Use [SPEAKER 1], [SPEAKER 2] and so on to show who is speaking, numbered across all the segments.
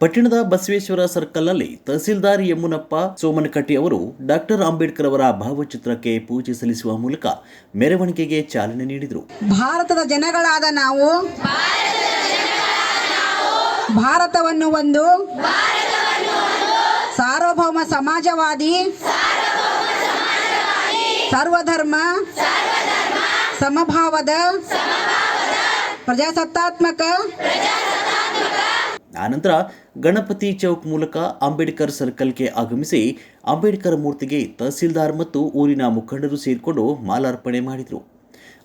[SPEAKER 1] ಪಟ್ಟಣದ ಬಸವೇಶ್ವರ ಸರ್ಕಲ್ನಲ್ಲಿ ತಹಸೀಲ್ದಾರ್ ಯಮುನಪ್ಪ ಸೋಮನಕಟ್ಟಿ ಅವರು ಡಾಕ್ಟರ್ ಅಂಬೇಡ್ಕರ್ ಅವರ ಭಾವಚಿತ್ರಕ್ಕೆ ಪೂಜೆ ಸಲ್ಲಿಸುವ ಮೂಲಕ ಮೆರವಣಿಗೆಗೆ ಚಾಲನೆ ನೀಡಿದರು.
[SPEAKER 2] ಭಾರತದ ಜನಗಳಾದ ನಾವು ಭಾರತವನ್ನು ಒಂದು ಸಾರ್ವಭೌಮ ಸಮಾಜವಾದಿ ಸರ್ವಧರ್ಮ ಸಮಭಾವದ ಪ್ರಜಾಸತ್ತಾತ್ಮಕ
[SPEAKER 1] ಆನಂತರ ಗಣಪತಿ ಚೌಕ್ ಮೂಲಕ ಅಂಬೇಡ್ಕರ್ ಸರ್ಕಲ್ಗೆ ಆಗಮಿಸಿ ಅಂಬೇಡ್ಕರ್ ಮೂರ್ತಿಗೆ ತಹಸೀಲ್ದಾರ್ ಮತ್ತು ಊರಿನ ಮುಖಂಡರು ಸೇರಿಕೊಂಡು ಮಾಲಾರ್ಪಣೆ ಮಾಡಿದರು.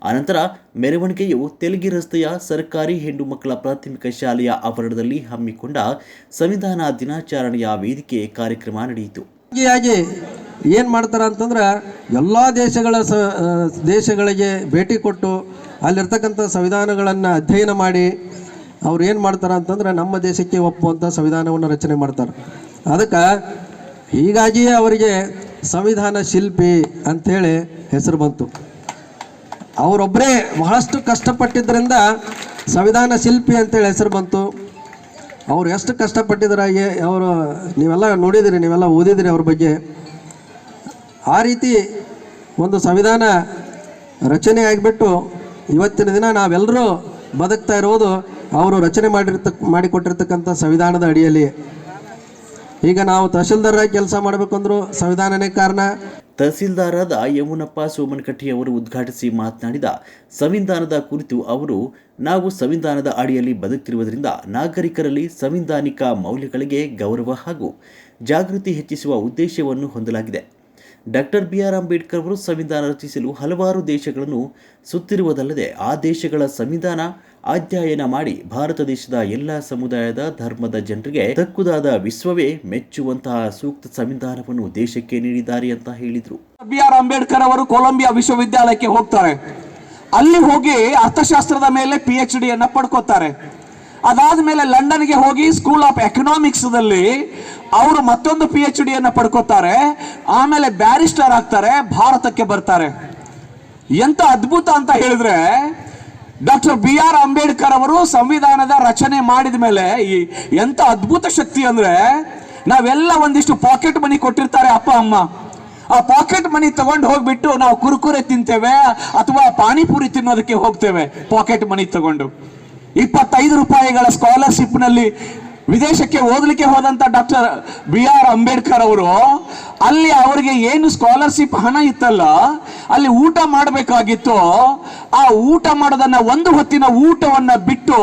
[SPEAKER 1] ಆನಂತರ ಮೆರವಣಿಗೆಯು ತೆಲಗಿ ರಸ್ತೆಯ ಸರ್ಕಾರಿ ಹೆಣ್ಣು ಮಕ್ಕಳ ಪ್ರಾಥಮಿಕ ಶಾಲೆಯ ಆವರಣದಲ್ಲಿ ಹಮ್ಮಿಕೊಂಡ ಸಂವಿಧಾನ ದಿನಾಚರಣೆಯ ವೇದಿಕೆ ಕಾರ್ಯಕ್ರಮ ನಡೆಯಿತು.
[SPEAKER 3] ಏನು ಮಾಡ್ತಾರೆ ಅಂತಂದ್ರೆ ಎಲ್ಲ ದೇಶಗಳಿಗೆ ಭೇಟಿ ಕೊಟ್ಟು ಅಲ್ಲಿರ್ತಕ್ಕಂಥ ಸಂವಿಧಾನಗಳನ್ನು ಅಧ್ಯಯನ ಮಾಡಿ ಅವ್ರು ಏನು ಮಾಡ್ತಾರೆ ಅಂತಂದ್ರೆ ನಮ್ಮ ದೇಶಕ್ಕೆ ಒಪ್ಪುವಂಥ ಸಂವಿಧಾನವನ್ನು ರಚನೆ ಮಾಡ್ತಾರೆ. ಅದಕ್ಕೆ ಹೀಗಾಗಿಯೇ ಅವರಿಗೆ ಸಂವಿಧಾನ ಶಿಲ್ಪಿ ಅಂಥೇಳಿ ಹೆಸರು ಬಂತು. ಅವರೊಬ್ಬರೇ ಬಹಳಷ್ಟು ಕಷ್ಟಪಟ್ಟಿದ್ದರಿಂದ ಸಂವಿಧಾನ ಶಿಲ್ಪಿ ಅಂತೇಳಿ ಹೆಸರು ಬಂತು. ಅವ್ರು ಎಷ್ಟು ಕಷ್ಟಪಟ್ಟಿದ್ರಾಗೆ ಅವರು ನೀವೆಲ್ಲ ನೋಡಿದಿರಿ, ನೀವೆಲ್ಲ ಓದಿದಿರಿ ಅವ್ರ ಬಗ್ಗೆ. ಆ ರೀತಿ ಒಂದು ಸಂವಿಧಾನ ರಚನೆ ಆಗಿಬಿಟ್ಟು ಇವತ್ತಿನ ದಿನ ನಾವೆಲ್ಲರೂ ಬದುಕ್ತಾ ಇರೋದು ಅವರು ರಚನೆ ಮಾಡಿಕೊಟ್ಟಿರ್ತಕ್ಕಂಥ ಸಂವಿಧಾನದ ಅಡಿಯಲ್ಲಿ. ಈಗ ನಾವು ತಹಸೀಲ್ದಾರಾಗಿ ಕೆಲಸ ಮಾಡಬೇಕಂದ್ರೂ ಸಂವಿಧಾನನೇ ಕಾರಣ.
[SPEAKER 1] ತಹಸೀಲ್ದಾರಾದ ಯಮುನಪ್ಪ ಸೋಮನಕಟ್ಟಿ ಅವರು ಉದ್ಘಾಟಿಸಿ ಮಾತನಾಡಿದ ಸಂವಿಧಾನದ ಕುರಿತು ಅವರು, ನಾವು ಸಂವಿಧಾನದ ಅಡಿಯಲ್ಲಿ ಬದುಕ್ತಿರುವುದರಿಂದ ನಾಗರಿಕರಲ್ಲಿ ಸಂವಿಧಾನಿಕ ಮೌಲ್ಯಗಳಿಗೆ ಗೌರವ ಹಾಗೂ ಜಾಗೃತಿ ಹೆಚ್ಚಿಸುವ ಉದ್ದೇಶವನ್ನು ಹೊಂದಲಾಗಿದೆ. Doctor B R. ಅಂಬೇಡ್ಕರ್ ಅವರು ಸಂವಿಧಾನ ರಚಿಸಲು ಹಲವಾರು ದೇಶಗಳನ್ನು ಸುತ್ತಿರುವುದಲ್ಲದೆ ಆ ದೇಶಗಳ ಸಂವಿಧಾನ ಅಧ್ಯಯನ ಮಾಡಿ ಭಾರತ ದೇಶದ ಎಲ್ಲ ಸಮುದಾಯದ ಧರ್ಮದ ಜನರಿಗೆ ತಕ್ಕುದಾದ ವಿಶ್ವವೇ ಮೆಚ್ಚುವಂತಹ ಸೂಕ್ತ ಸಂವಿಧಾನವನ್ನು ದೇಶಕ್ಕೆ ನೀಡಿದ್ದಾರೆ ಅಂತ ಹೇಳಿದರು.
[SPEAKER 4] ಬಿ.ಆರ್. ಅಂಬೇಡ್ಕರ್ ಅವರು ಕೊಲಂಬಿಯಾ ವಿಶ್ವವಿದ್ಯಾಲಯಕ್ಕೆ ಹೋಗ್ತಾರೆ. ಅಲ್ಲಿ ಹೋಗಿ ಅರ್ಥಶಾಸ್ತ್ರದ ಮೇಲೆ PhD ಅನ್ನ ಪಡ್ಕೋತಾರೆ. ಅದಾದ ಮೇಲೆ ಲಂಡನ್ಗೆ ಹೋಗಿ ಸ್ಕೂಲ್ ಆಫ್ ಎಕನಾಮಿಕ್ಸ್ ದಲ್ಲಿ ಅವರು ಮತ್ತೊಂದು PhD ಅನ್ನ ಪಡ್ಕೋತಾರೆ. ಆಮೇಲೆ ಬ್ಯಾರಿಸ್ಟರ್ ಆಗ್ತಾರೆ, ಭಾರತಕ್ಕೆ ಬರ್ತಾರೆ. ಎಂತ ಅದ್ಭುತ ಅಂತ ಹೇಳಿದ್ರೆ ಡಾಕ್ಟರ್ ಬಿ.ಆರ್. ಅಂಬೇಡ್ಕರ್ ಅವರು ಸಂವಿಧಾನದ ರಚನೆ ಮಾಡಿದ ಮೇಲೆ ಎಂತ ಅದ್ಭುತ ಶಕ್ತಿ ಅಂದ್ರೆ, ನಾವೆಲ್ಲ ಒಂದಿಷ್ಟು ಪಾಕೆಟ್ ಮನಿ ಕೊಟ್ಟಿರ್ತಾರೆ ಅಪ್ಪ ಅಮ್ಮ. ಆ ಪಾಕೆಟ್ ಮನಿ ತಗೊಂಡು ಹೋಗ್ಬಿಟ್ಟು ನಾವು ಕುರುಕುರೆ ತಿಂತೇವೆ ಅಥವಾ ಪಾನಿಪುರಿ ತಿನ್ನೋದಕ್ಕೆ ಹೋಗ್ತೇವೆ. ಪಾಕೆಟ್ ಮನಿ ತಗೊಂಡು 25 ರೂಪಾಯಿಗಳ ಸ್ಕಾಲರ್ಶಿಪ್ ನಲ್ಲಿ ವಿದೇಶಕ್ಕೆ ಓದಲಿಕ್ಕೆ ಹೋದಂತ ಡಾಕ್ಟರ್ ಬಿ.ಆರ್. ಅಂಬೇಡ್ಕರ್ ಅವರು ಅಲ್ಲಿ ಅವರಿಗೆ ಏನು ಸ್ಕಾಲರ್ಶಿಪ್ ಹಣ ಇತ್ತಲ್ಲ, ಅಲ್ಲಿ ಊಟ ಮಾಡಬೇಕಾಗಿತ್ತು. ಆ ಊಟ ಮಾಡೋದನ್ನ ಒಂದು ಹೊತ್ತಿನ ಊಟವನ್ನ ಬಿಟ್ಟು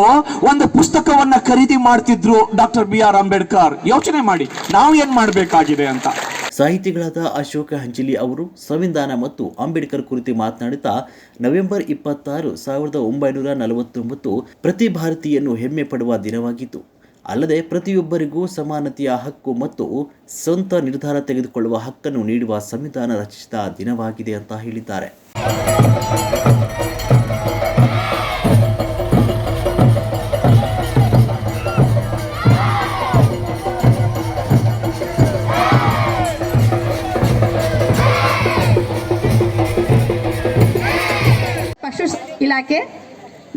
[SPEAKER 4] ಒಂದು ಪುಸ್ತಕವನ್ನ ಖರೀದಿ ಮಾಡ್ತಿದ್ರು ಡಾಕ್ಟರ್ ಬಿ.ಆರ್. ಅಂಬೇಡ್ಕರ್. ಯೋಚನೆ ಮಾಡಿ ನಾವು ಏನ್ ಮಾಡಬೇಕಾಗಿದೆ ಅಂತ.
[SPEAKER 1] ಸಾಹಿತಿಗಳಾದ ಅಶೋಕ ಹಂಚಿಲಿ ಅವರು ಸಂವಿಧಾನ ಮತ್ತು ಅಂಬೇಡ್ಕರ್ ಕುರಿತು ಮಾತನಾಡುತ್ತಾ, ನವೆಂಬರ್ 26, 1949 ಪ್ರತಿ ಭಾರತೀಯನು ಹೆಮ್ಮೆ ಪಡುವ ದಿನವಾಗಿತ್ತು. ಅಲ್ಲದೆ ಪ್ರತಿಯೊಬ್ಬರಿಗೂ ಸಮಾನತೆಯ ಹಕ್ಕು ಮತ್ತು ಸ್ವಂತ ನಿರ್ಧಾರ ತೆಗೆದುಕೊಳ್ಳುವ ಹಕ್ಕನ್ನು ನೀಡುವ ಸಂವಿಧಾನ ರಚಿಸಿದ ದಿನವಾಗಿದೆ ಅಂತ ಹೇಳಿದ್ದಾರೆ.
[SPEAKER 5] ಪಶು ಇಲಾಖೆ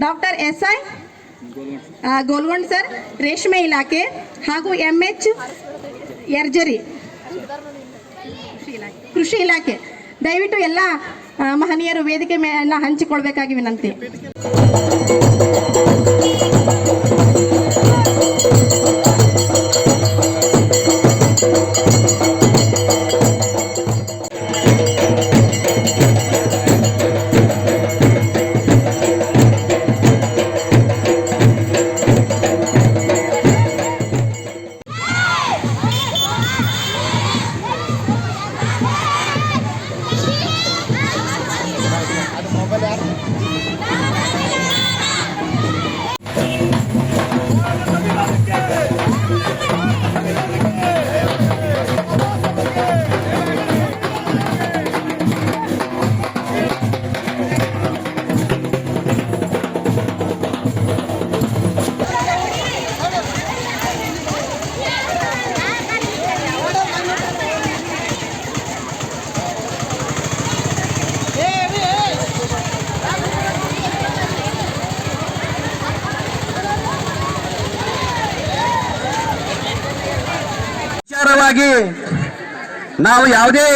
[SPEAKER 5] ಡಾಕ್ಟರ್ SI ಗೋಲ್ಗೊಂಡ್ ಸರ್, ರೇಷ್ಮೆ ಇಲಾಖೆ ಹಾಗೂ MH ಯರ್ಜರಿ ಕೃಷಿ ಇಲಾಖೆ. ದಯವಿಟ್ಟು ಎಲ್ಲ ಮಹನೀಯರು ವೇದಿಕೆ ಮೇಲೆ ಹಂಚಿಕೊಳ್ಬೇಕಾಗಿ ವಿನಂತಿ.
[SPEAKER 6] ಮುಖ್ಯವಾಗಿ ನಾವು ಯಾವುದೇ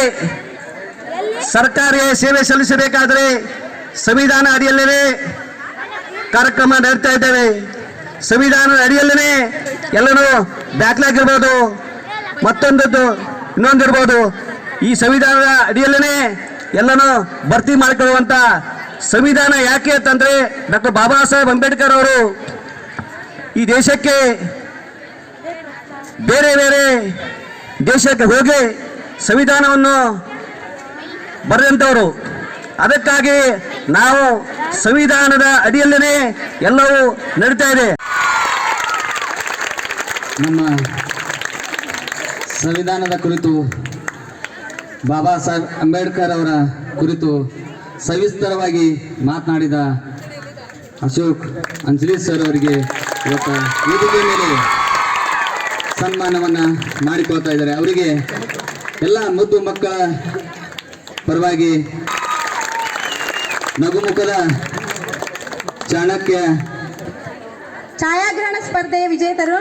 [SPEAKER 6] ಸರ್ಕಾರಿ ಸೇವೆ ಸಲ್ಲಿಸಬೇಕಾದರೆ ಸಂವಿಧಾನ ಅಡಿಯಲ್ಲೇ ಕಾರ್ಯಕ್ರಮ ನಡೆಸ್ತಾ ಇದ್ದೇವೆ. ಸಂವಿಧಾನದ ಅಡಿಯಲ್ಲೇ ಎಲ್ಲನೂ ಬ್ಯಾಕ್ಲಾಗ್ ಇರ್ಬೋದು, ಮತ್ತೊಂದದ್ದು ಇನ್ನೊಂದಿರ್ಬೋದು. ಈ ಸಂವಿಧಾನದ ಅಡಿಯಲ್ಲೇ ಎಲ್ಲನೂ ಭರ್ತಿ ಮಾಡಿಕೊಳ್ಳುವಂಥ ಸಂವಿಧಾನ ಯಾಕೆ ಅಂತಂದರೆ ಡಾಕ್ಟರ್ ಬಾಬಾ ಸಾಹೇಬ್ ಅಂಬೇಡ್ಕರ್ ಅವರು ಈ ದೇಶಕ್ಕೆ ಬೇರೆ ಬೇರೆ ದೇಶಕ್ಕೆ ಹೋಗಿ ಸಂವಿಧಾನವನ್ನು ಬರೆದಂಥವರು. ಅದಕ್ಕಾಗಿ ನಾವು ಸಂವಿಧಾನದ ಅಡಿಯಲ್ಲೇ ಎಲ್ಲವೂ ನಡೀತಾ ಇದೆ.
[SPEAKER 7] ನಮ್ಮ ಸಂವಿಧಾನದ ಕುರಿತು ಬಾಬಾ ಸಾಹೇಬ್ ಅಂಬೇಡ್ಕರ್ ಅವರ ಕುರಿತು ಸವಿಸ್ತರವಾಗಿ ಮಾತನಾಡಿದ ಅಶೋಕ್ ಅಂಜಲಿ ಸರ್ ಅವರಿಗೆ ಇವತ್ತು ವೇದಿಕೆ ಮೇಲೆ ಸನ್ಮಾನವನ್ನು ಮಾಡಿಕೊಳ್ತಾ ಇದ್ದಾರೆ. ಅವರಿಗೆ ಎಲ್ಲ ಮುದ್ದು ಮಕ್ಕಳ ಪರವಾಗಿ ನಗುಮುಖದ ಚಾಣಕ್ಯ
[SPEAKER 5] ಛಾಯಾಗ್ರಹಣ ಸ್ಪರ್ಧೆಯ ವಿಜೇತರು